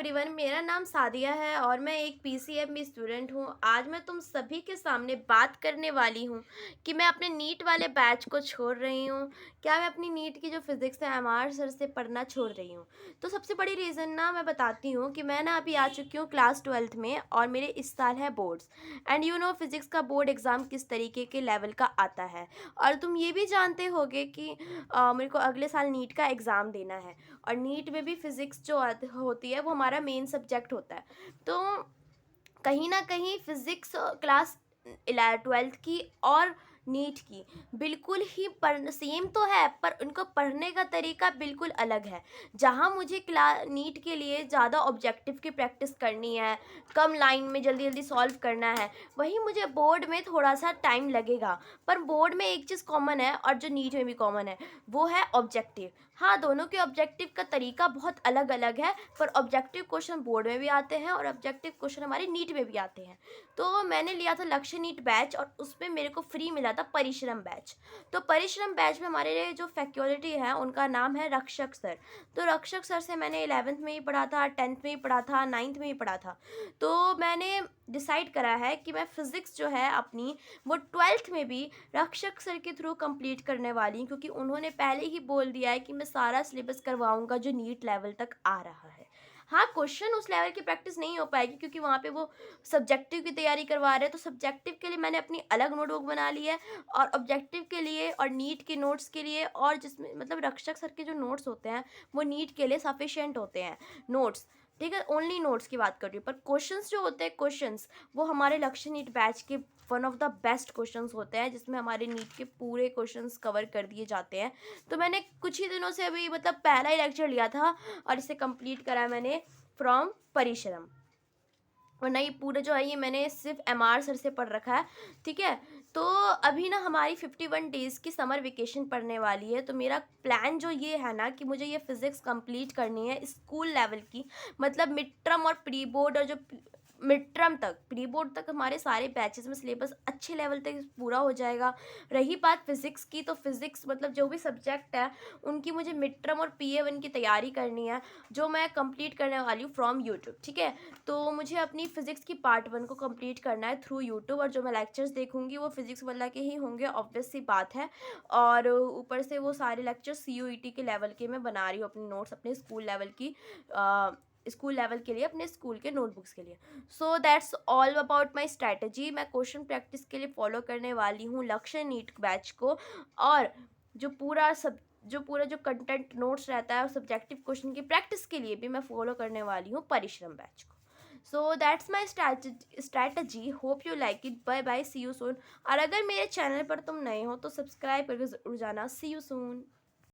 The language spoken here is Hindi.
एवरीवन, मेरा नाम सादिया है और मैं एक पीसीएमबी स्टूडेंट हूँ। आज मैं तुम सभी के सामने बात करने वाली हूँ कि मैं अपने नीट वाले बैच को छोड़ रही हूँ। क्या मैं अपनी नीट की जो फिज़िक्स है एमआर सर से पढ़ना छोड़ रही हूँ। तो सबसे बड़ी रीज़न ना मैं बताती हूँ कि मैं ना अभी आ चुकी हूँ क्लास 12th में और मेरे इस साल है boards. And you know physics का बोर्ड एग्ज़ाम किस तरीके के लेवल का आता है। और तुम ये भी जानते होगे कि मेरे को अगले साल नीट का एग्ज़ाम देना है। और नीट में भी फिज़िक्स जो होती है वो हमारा मेन सब्जेक्ट होता है। तो कहीं न कहीं फ़िज़िक्स क्लास 12th की और नीट की बिल्कुल ही पढ़ सेम तो है, पर उनको पढ़ने का तरीका बिल्कुल अलग है। जहाँ मुझे नीट के लिए ज़्यादा ऑब्जेक्टिव की प्रैक्टिस करनी है, कम लाइन में जल्दी-जल्दी सॉल्व करना है, वहीं मुझे बोर्ड में थोड़ा-सा टाइम लगेगा। पर बोर्ड में एक चीज़ कॉमन है और जो नीट में भी कॉमन है, वो है ऑब्जेक्टिव। हाँ, दोनों के ऑब्जेक्टिव का तरीका बहुत अलग-अलग है, पर ऑब्जेक्टिव क्वेश्चन बोर्ड में भी आते हैं और ऑब्जेक्टिव क्वेश्चन हमारे नीट में भी आते हैं। तो मैंने लिया था लक्ष्य नीट बैच और उसमें मेरे को फ्री मिला था परिश्रम बैच। तो परिश्रम बैच में हमारे जो फैकल्टी हैं उनका नाम है रक्षक सर। तो रक्षक सर से मैंने 11th में ही पढ़ा था, 10th में ही पढ़ा था, 9th में ही पढ़ा था। तो मैंने डिसाइड करा है कि मैं फ़िज़िक्स जो है अपनी वो 12th में भी रक्षक सर के थ्रू कंप्लीट करने वाली हूँ, क्योंकि उन्होंने पहले ही बोल दिया है कि मैं सारा सिलेबस करवाऊँगा जो नीट लेवल तक आ रहा है। हाँ, क्वेश्चन उस लेवल की प्रैक्टिस नहीं हो पाएगी क्योंकि वहाँ पे वो सब्जेक्टिव की तैयारी करवा रहे हैं, तो सब्जेक्टिव के लिए मैंने अपनी अलग नोटबुक बना ली है और ऑब्जेक्टिव के लिए और नीट के नोट्स के लिए, और जिसमें मतलब रक्षक सर के जो नोट्स होते हैं वो नीट के लिए सफिशिएंट होते हैं नोट्स। ठीक है, ओनली नोट्स की बात कर रही हूँ, पर क्वेश्चंस जो होते हैं क्वेश्चंस वो हमारे लक्ष्य नीट बैच के one of the best questions होते हैं, जिसमें हमारे नीट के पूरे क्वेश्चंस कवर कर दिए जाते हैं। तो मैंने कुछ ही दिनों से अभी मतलब पहला ही लेक्चर लिया था और इसे कंप्लीट करा मैंने फ्रॉम परिश्रम। वरना ये पूरा जो है ये मैंने सिर्फ एमआर सर से पढ़ रखा है। ठीक है, तो अभी ना हमारी 51 डेज़ की समर वेकेशन पड़ने वाली है, तो मेरा प्लान जो ये है ना कि मुझे ये फिज़िक्स कंप्लीट करनी है स्कूल लेवल की, मतलब मिड टर्म और प्री बोर्ड, और जो मिड टर्म तक प्री बोर्ड तक हमारे सारे बैचेस में सिलेबस अच्छे लेवल तक पूरा हो जाएगा। रही बात फिज़िक्स की, तो फिज़िक्स मतलब जो भी सब्जेक्ट है उनकी मुझे मिड टर्म और पीए 1 की तैयारी करनी है, जो मैं कंप्लीट करने वाली हूँ फ्रॉम यूट्यूब। ठीक है, तो मुझे अपनी फ़िज़िक्स की पार्ट 1 को कंप्लीट करना है थ्रू यूट्यूब, और जो मैं लेक्चर्स देखूँगी वो फ़िज़िक्स वाला के ही होंगे, ऑब्वियस सी बात है। और ऊपर से वो सारे लेक्चर सीयूईटी के लेवल के मैं बना रही हूँ अपने नोट्स अपने स्कूल लेवल के लिए, अपने स्कूल के नोटबुक्स के लिए। So that's all about my strategy. मैं क्वेश्चन प्रैक्टिस के लिए फॉलो करने वाली हूँ लक्ष्य नीट बैच को, और जो पूरा जो कंटेंट नोट्स रहता है और सब्जेक्टिव क्वेश्चन की प्रैक्टिस के लिए भी मैं फॉलो करने वाली हूँ परिश्रम बैच को। So that's my strategy, hope you like it. Bye bye, see you soon. और अगर मेरे चैनल पर तुम नए हो तो सब्सक्राइब करके ज़रूर जाना। सी यू सून।